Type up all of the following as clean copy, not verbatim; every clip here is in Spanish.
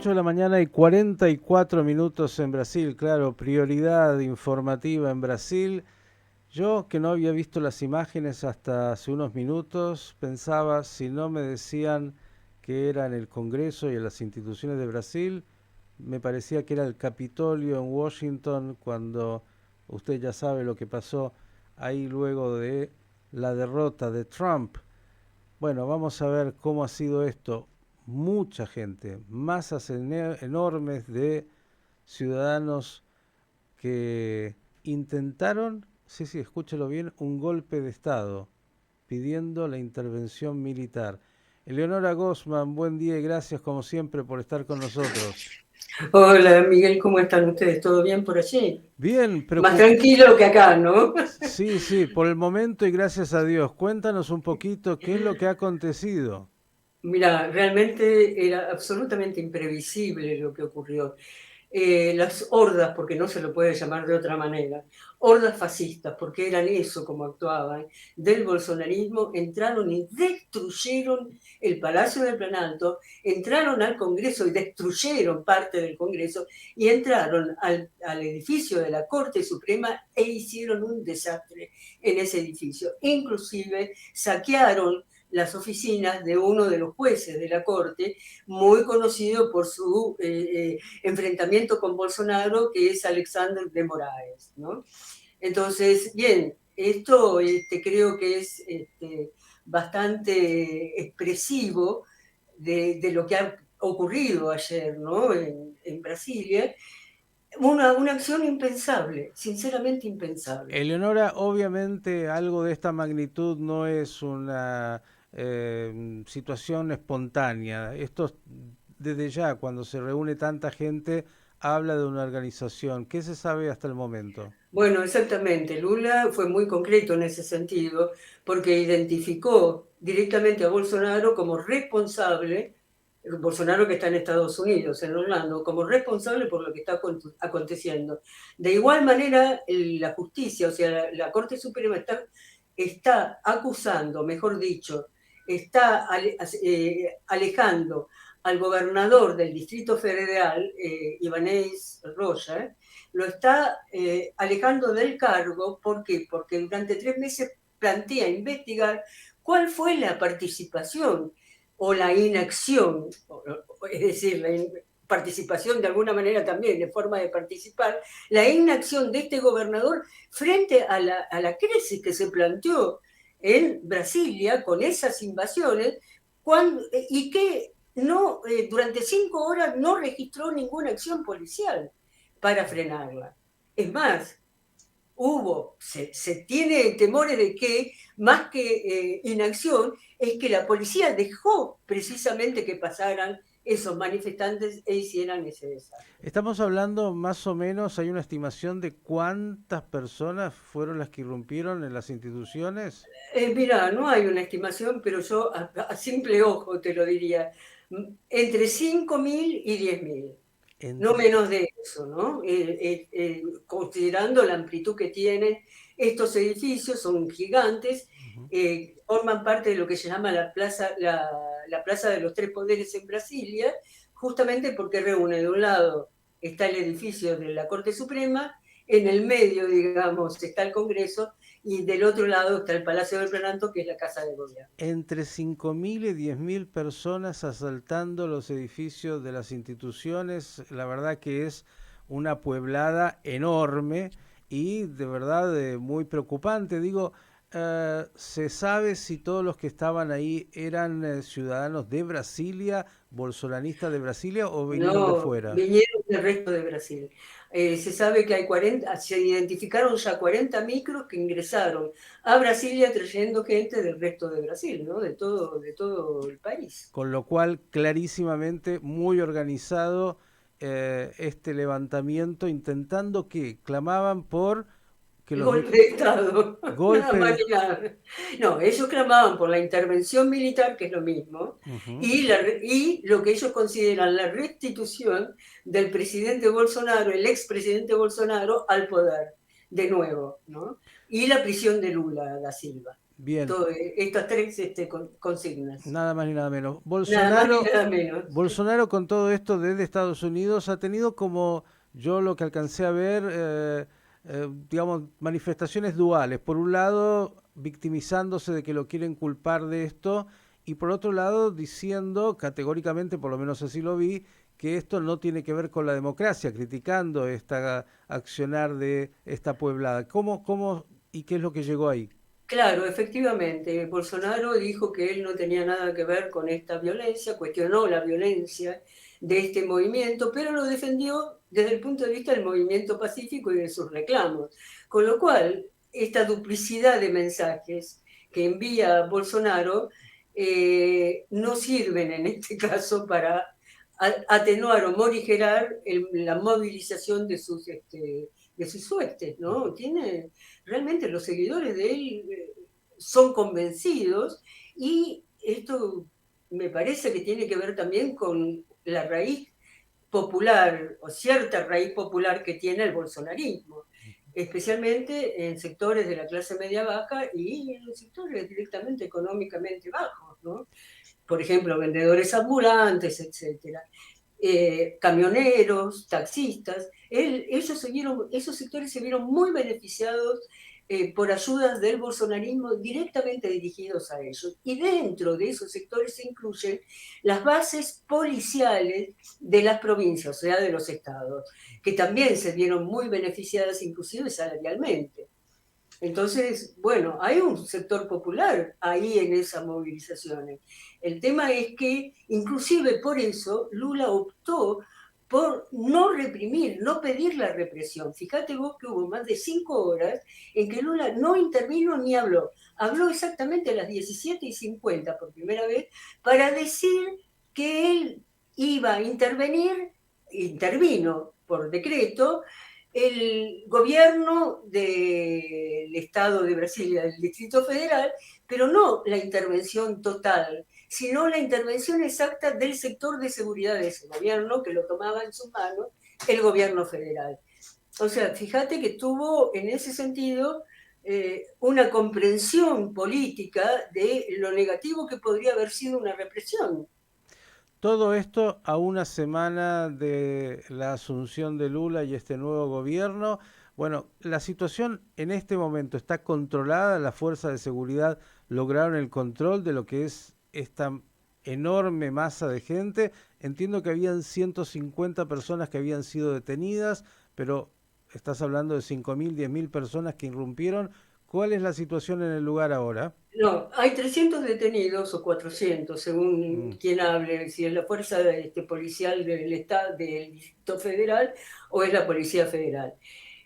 8 de la mañana y 44 minutos en Brasil, claro, prioridad informativa en Brasil. Yo que no había visto las imágenes hasta hace unos minutos, pensaba si no me decían que era en el Congreso y en las instituciones de Brasil, me parecía que era el Capitolio en Washington cuando usted ya sabe lo que pasó ahí luego de la derrota de Trump. Bueno, vamos a ver cómo ha sido esto. Mucha gente, masas enormes de ciudadanos que intentaron, sí, sí, escúchelo bien, un golpe de Estado, pidiendo la intervención militar. Eleonora Gosman, buen día y gracias como siempre por estar con nosotros. Hola Miguel, ¿cómo están ustedes? ¿Todo bien por allí? Bien, Más tranquilo que acá, ¿no? sí, sí, por el momento y gracias a Dios. Cuéntanos un poquito qué es lo que ha acontecido. Mira, realmente era absolutamente imprevisible lo que ocurrió. Las hordas, porque no se lo puede llamar de otra manera, hordas fascistas, porque eran eso como actuaban, del bolsonarismo, entraron y destruyeron el Palacio del Planalto, entraron al Congreso y destruyeron parte del Congreso y entraron al edificio de la Corte Suprema e hicieron un desastre en ese edificio. Inclusive saquearon las oficinas de uno de los jueces de la Corte, muy conocido por su enfrentamiento con Bolsonaro, que es Alexander de Moraes, ¿no? Entonces, bien, esto creo que es bastante expresivo de lo que ha ocurrido ayer, ¿no? En Brasilia. Una acción impensable, sinceramente impensable. Eleonora, obviamente algo de esta magnitud no es una situación espontánea. Esto desde ya, cuando se reúne tanta gente, habla de una organización. ¿Qué se sabe hasta el momento? Bueno, exactamente. Lula fue muy concreto en ese sentido porque identificó directamente a Bolsonaro como responsable, Bolsonaro que está en Estados Unidos, en Orlando, como responsable por lo que está aconteciendo. De igual manera, la justicia, o sea, la Corte Suprema está acusando, mejor dicho, está alejando al gobernador del Distrito Federal, Ibanez Roya, lo está alejando del cargo. ¿Por qué? Porque durante 3 meses plantea investigar cuál fue la participación o la inacción, es decir, la participación de alguna manera también, de forma de participar, la inacción de este gobernador frente a la crisis que se planteó en Brasilia con esas invasiones y que no, durante 5 horas no registró ninguna acción policial para frenarla. Es más, se tiene temores de que, más que inacción, es que la policía dejó precisamente que pasaran esos manifestantes e hicieran ese desastre. Estamos hablando más o menos, hay una estimación de cuántas personas fueron las que irrumpieron en las instituciones. Mira, no hay una estimación, pero yo a simple ojo te lo diría, entre 5.000 y 10.000. No Entre... menos de eso, ¿no? Considerando la amplitud que tienen estos edificios, son gigantes, Ujú. forman parte de lo que se llama la Plaza de los Tres Poderes en Brasilia, justamente porque reúne de un lado está el edificio de la Corte Suprema, en el medio, digamos, está el Congreso, y del otro lado está el Palacio del Parlamento, que es la Casa de Gobierno. Entre 5.000 y 10.000 personas asaltando los edificios de las instituciones, la verdad que es una pueblada enorme y de verdad muy preocupante. Digo, ¿se sabe si todos los que estaban ahí eran ciudadanos de Brasilia, bolsonaristas de Brasilia o vinieron de No, fuera? vinieron del resto de Brasil. Se sabe que hay 40, se identificaron ya 40 micros que ingresaron a Brasilia trayendo gente del resto de Brasil, ¿no? De todo el país. Con lo cual, clarísimamente, muy organizado este levantamiento, intentando que clamaban por que El los golpe de Estado, nada golpes más de... ni nada. No, ellos clamaban por la intervención militar, que es lo mismo, Ujú. y lo que ellos consideran la restitución del presidente Bolsonaro, el expresidente Bolsonaro, al poder, de nuevo, ¿no? Y la prisión de Lula da Silva. Bien, estas tres consignas. nada más ni nada menos. Nada más ni nada menos. Bolsonaro con todo esto desde Estados Unidos ha tenido como yo lo que alcancé a ver, digamos, manifestaciones duales. Por un lado, victimizándose de que lo quieren culpar de esto y por otro lado, diciendo categóricamente, por lo menos así lo vi, que esto no tiene que ver con la democracia, criticando esta accionar de esta pueblada. ¿Cómo y qué es lo que llegó ahí? Claro, efectivamente, Bolsonaro dijo que él no tenía nada que ver con esta violencia, cuestionó la violencia de este movimiento, pero lo defendió desde el punto de vista del movimiento pacífico y de sus reclamos. Con lo cual, esta duplicidad de mensajes que envía Bolsonaro no sirven en este caso para atenuar o morigerar la movilización de sus huestes, ¿no? Tiene realmente los seguidores de él son convencidos y esto me parece que tiene que ver también con la raíz popular o cierta raíz popular que tiene el bolsonarismo, especialmente en sectores de la clase media baja y en sectores directamente económicamente bajos, ¿no? Por ejemplo, vendedores ambulantes, etcétera. Camioneros, taxistas, esos sectores se vieron muy beneficiados por ayudas del bolsonarismo directamente dirigidos a ellos. Y dentro de esos sectores se incluyen las bases policiales de las provincias, o sea, de los estados, que también se vieron muy beneficiadas inclusive salarialmente. Entonces, bueno, hay un sector popular ahí en esas movilizaciones. El tema es que, inclusive por eso, Lula optó por no reprimir, no pedir la represión. Fíjate vos que hubo más de 5 horas en que Lula no intervino ni habló. Habló exactamente a las 17:50 por primera vez para decir que él iba a intervenir, intervino por decreto, el gobierno del Estado de Brasilia, del Distrito Federal, pero no la intervención total, sino la intervención exacta del sector de seguridad de ese gobierno, que lo tomaba en sus manos el gobierno federal. O sea, fíjate que tuvo en ese sentido una comprensión política de lo negativo que podría haber sido una represión. Todo esto a una semana de la asunción de Lula y este nuevo gobierno. Bueno, la situación en este momento está controlada, las fuerzas de seguridad lograron el control de lo que es esta enorme masa de gente. Entiendo que habían 150 personas que habían sido detenidas, pero estás hablando de 5.000, 10.000 personas que irrumpieron. ¿Cuál es la situación en el lugar ahora? No, hay 300 detenidos o 400, según Mm. quien hable, si es la fuerza policial del Estado, del Distrito Federal o es la Policía Federal.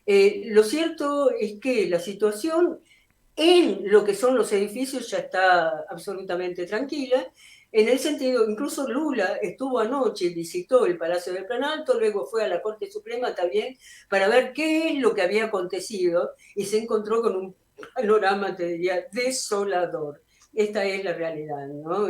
Lo cierto es que la situación en lo que son los edificios ya está absolutamente tranquila. En el sentido, incluso Lula estuvo anoche, visitó el Palacio del Planalto, luego fue a la Corte Suprema también para ver qué es lo que había acontecido y se encontró con un panorama, te diría, desolador. Esta es la realidad, ¿no?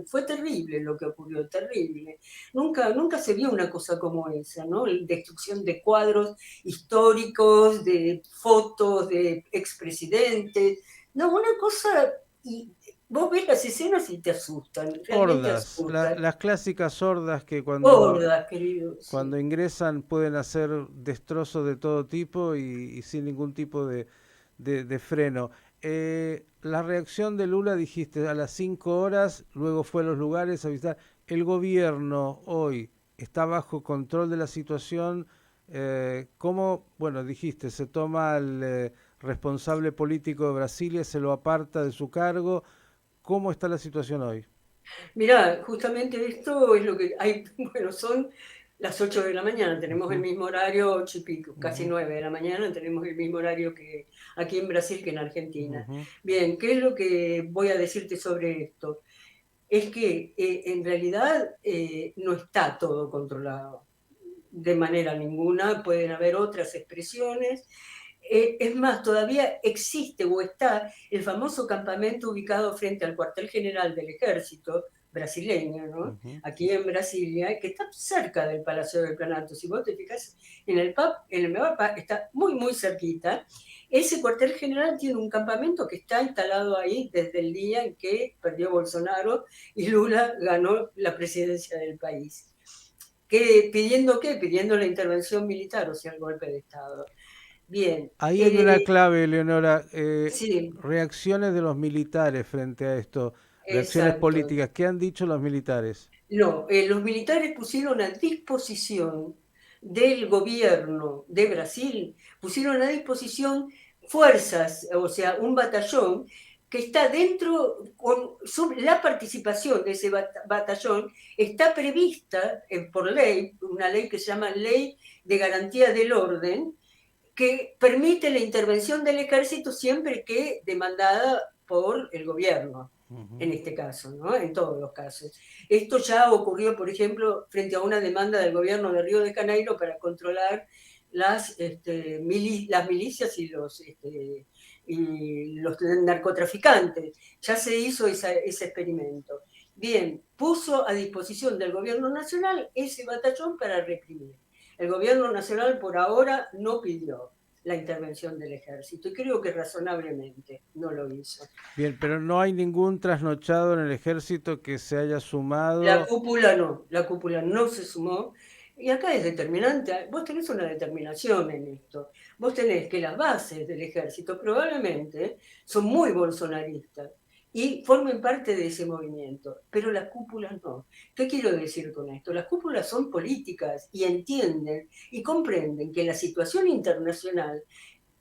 Fue terrible lo que ocurrió, terrible. Nunca se vio una cosa como esa, ¿no? Destrucción de cuadros históricos, de fotos de expresidentes. No, una cosa, y vos ves las escenas y te asustan, realmente Hordas, asustan. las clásicas hordas que Hordas, querido, cuando sí. ingresan pueden hacer destrozos de todo tipo y sin ningún tipo de freno. La reacción de Lula, dijiste, a las 5 horas, luego fue a los lugares a visitar. El gobierno hoy está bajo control de la situación. ¿Cómo, bueno, dijiste, se toma al responsable político de Brasilia, se lo aparta de su cargo? ¿Cómo está la situación hoy? Mirá, justamente esto es lo que hay, bueno, son las 8 de la mañana, tenemos el Ujú, mismo horario, 8 y pico, casi ujú, 9 de la mañana, tenemos el mismo horario que aquí en Brasil que en Argentina. ujú. Bien, ¿qué es lo que voy a decirte sobre esto? Es que en realidad no está todo controlado de manera ninguna, pueden haber otras expresiones. Es más, todavía existe o está el famoso campamento ubicado frente al cuartel general del ejército, brasileña, ¿no? Ujú. Aquí en Brasilia, que está cerca del Palacio del Planalto. Si vos te fijas en el mapa, está muy, muy cerquita. Ese cuartel general tiene un campamento que está instalado ahí desde el día en que perdió Bolsonaro y Lula ganó la presidencia del país. ¿Pidiendo qué? Pidiendo la intervención militar, o sea, el golpe de Estado. Bien, Ahí hay una clave, Leonora. sí, Reacciones de los militares frente a esto, reacciones exacto. políticas. ¿Qué han dicho los militares? No, los militares pusieron a disposición del gobierno de Brasil, pusieron a disposición fuerzas, o sea, un batallón que está dentro, la participación de ese batallón está prevista por ley, una ley que se llama Ley de Garantía del Orden, que permite la intervención del ejército siempre que demandada por el gobierno, Ujú. en este caso, ¿no? En todos los casos. Esto ya ocurrió, por ejemplo, frente a una demanda del gobierno de Río de Janeiro para controlar las milicias y los narcotraficantes. Ya se hizo ese experimento. Bien, puso a disposición del gobierno nacional ese batallón para reprimir. El gobierno nacional por ahora no pidió la intervención del ejército y creo que razonablemente no lo hizo. Bien, pero no hay ningún trasnochado en el ejército que se haya La sumado. cúpula no, la cúpula no se sumó. Y acá es determinante, vos tenés una determinación en esto. Vos tenés que las bases del ejército probablemente son muy bolsonaristas y formen parte de ese movimiento, pero las cúpulas no. ¿Qué quiero decir con esto? Las cúpulas son políticas y entienden y comprenden que la situación internacional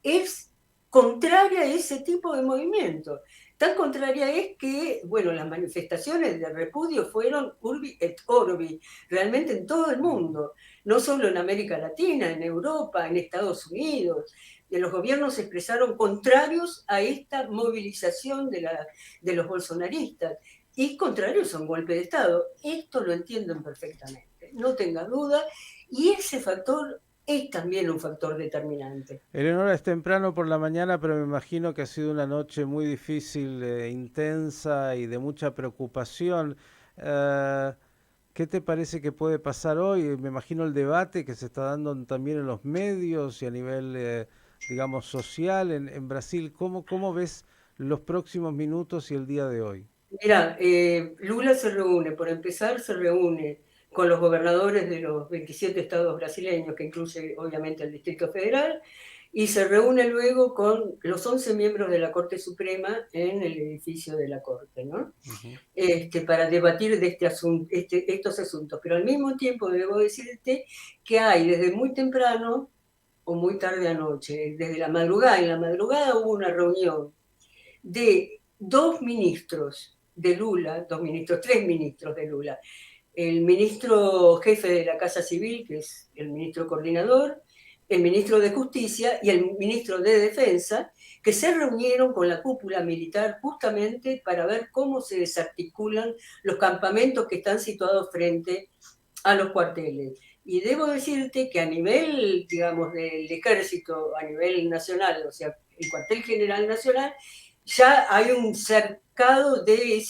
es contraria a ese tipo de movimiento. Tan contraria es que, bueno, las manifestaciones de repudio fueron urbi et orbi, realmente en todo el mundo, no solo en América Latina, en Europa, en Estados Unidos. Y los gobiernos se expresaron contrarios a esta movilización de los bolsonaristas y contrarios a un golpe de Estado. Esto lo entienden perfectamente, no tenga duda, y ese factor es también un factor determinante. Eleonora, es temprano por la mañana, pero me imagino que ha sido una noche muy difícil, intensa y de mucha preocupación. Eh, ¿Qué te parece que puede pasar hoy? Me imagino el debate que se está dando también en los medios y a nivel, digamos, social en Brasil. ¿Cómo ves los próximos minutos y el día de hoy? Mira, Lula se reúne, por empezar, se reúne con los gobernadores de los 27 estados brasileños, que incluye obviamente el Distrito Federal, y se reúne luego con los 11 miembros de la Corte Suprema en el edificio de la Corte, ¿no? Ujú. Para debatir de estos asuntos. Pero al mismo tiempo debo decirte que hay desde muy temprano o muy tarde anoche, desde la madrugada, en la madrugada hubo una reunión de dos ministros de Lula, tres ministros de Lula, el ministro jefe de la Casa Civil, que es el ministro coordinador, el ministro de Justicia y el ministro de Defensa, que se reunieron con la cúpula militar justamente para ver cómo se desarticulan los campamentos que están situados frente a los cuarteles. Y debo decirte que a nivel, digamos, del ejército, a nivel nacional, o sea, el cuartel general nacional, ya hay un cercado de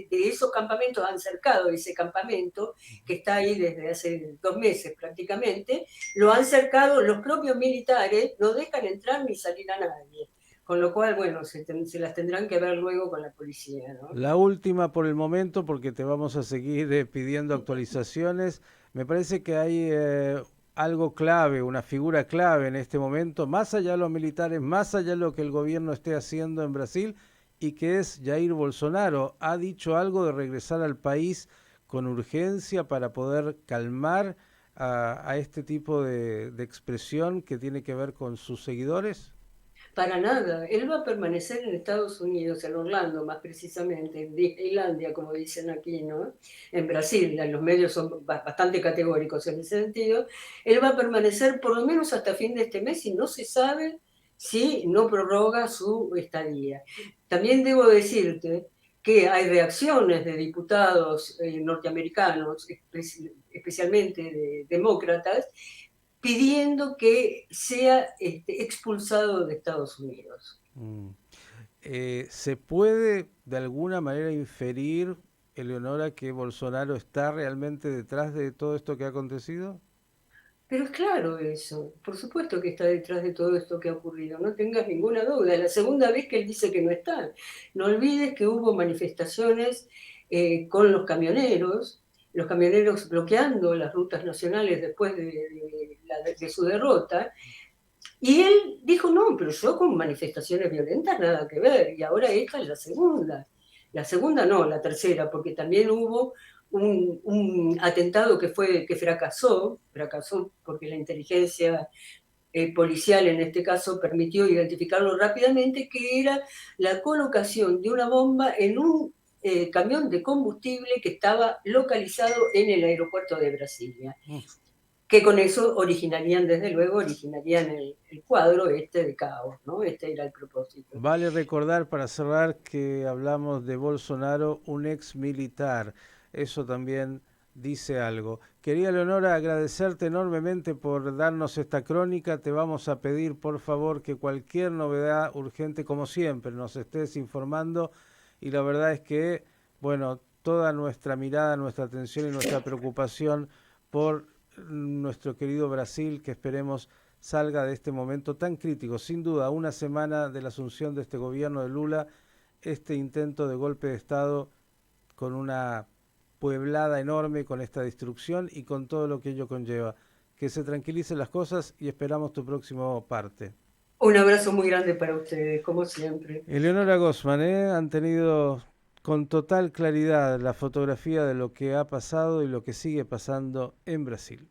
esos campamentos, han cercado ese campamento que está ahí desde hace 2 meses prácticamente, lo han cercado los propios militares, no dejan entrar ni salir a nadie. Con lo cual, bueno, se las tendrán que ver luego con la policía, ¿no? La última por el momento, porque te vamos a seguir pidiendo actualizaciones. Me parece que hay algo clave, una figura clave en este momento, más allá de los militares, más allá de lo que el gobierno esté haciendo en Brasil, y que es Jair Bolsonaro. Ha dicho algo de regresar al país con urgencia para poder calmar a este tipo de expresión que tiene que ver con sus seguidores. Para nada, él va a permanecer en Estados Unidos, en Orlando más precisamente, en Disneylandia, como dicen aquí, ¿no? En Brasil, los medios son bastante categóricos en ese sentido. Él va a permanecer por lo menos hasta fin de este mes y no se sabe si no prorroga su estadía. También debo decirte que hay reacciones de diputados norteamericanos, especialmente de demócratas, pidiendo que sea expulsado de Estados Unidos. ¿Se puede de alguna manera inferir Eleonora, que Bolsonaro está realmente detrás de todo esto que ha acontecido? Pero es claro eso, por supuesto que está detrás de todo esto que ha ocurrido, no tengas ninguna duda. Es la segunda vez que él dice que no está. No olvides que hubo manifestaciones con los camioneros bloqueando las rutas nacionales después de su derrota, y él dijo, no, pero yo con manifestaciones violentas nada que ver, y ahora esta es la segunda no, la tercera, porque también hubo un atentado que fracasó porque la inteligencia policial en este caso permitió identificarlo rápidamente, que era la colocación de una bomba en un camión de combustible que estaba localizado en el aeropuerto de Brasilia, que con eso originarían el cuadro este de caos, ¿no? Este era el propósito. Vale recordar para cerrar que hablamos de Bolsonaro, un ex militar. Eso también dice algo. Quería, Leonora, agradecerte enormemente por darnos esta crónica. Te vamos a pedir, por favor, que cualquier novedad urgente, como siempre, nos estés informando. Y la verdad es que, bueno, toda nuestra mirada, nuestra atención y nuestra preocupación por nuestro querido Brasil, que esperemos salga de este momento tan crítico. Sin duda, una semana de la asunción de este gobierno de Lula, este intento de golpe de Estado con una pueblada enorme, con esta destrucción y con todo lo que ello conlleva. Que se tranquilicen las cosas y esperamos tu próximo parte. Un abrazo muy grande para ustedes, como siempre. Eleonora Gosman, han tenido con total claridad la fotografía de lo que ha pasado y lo que sigue pasando en Brasil.